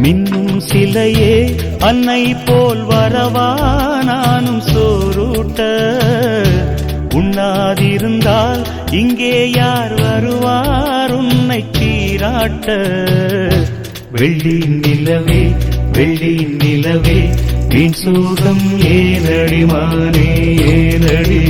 மின்னும் சிலையே அன்னை போல் வரவா நானும் சோறுட்ட, உண்ணாதிருந்தால் இங்கே யார் வருவார் உன்னை சீராட்ட. வெள்ளி நிலவே வெள்ளி நிலவே வீண் சோகம் ஏனடி மானே ஏனடி.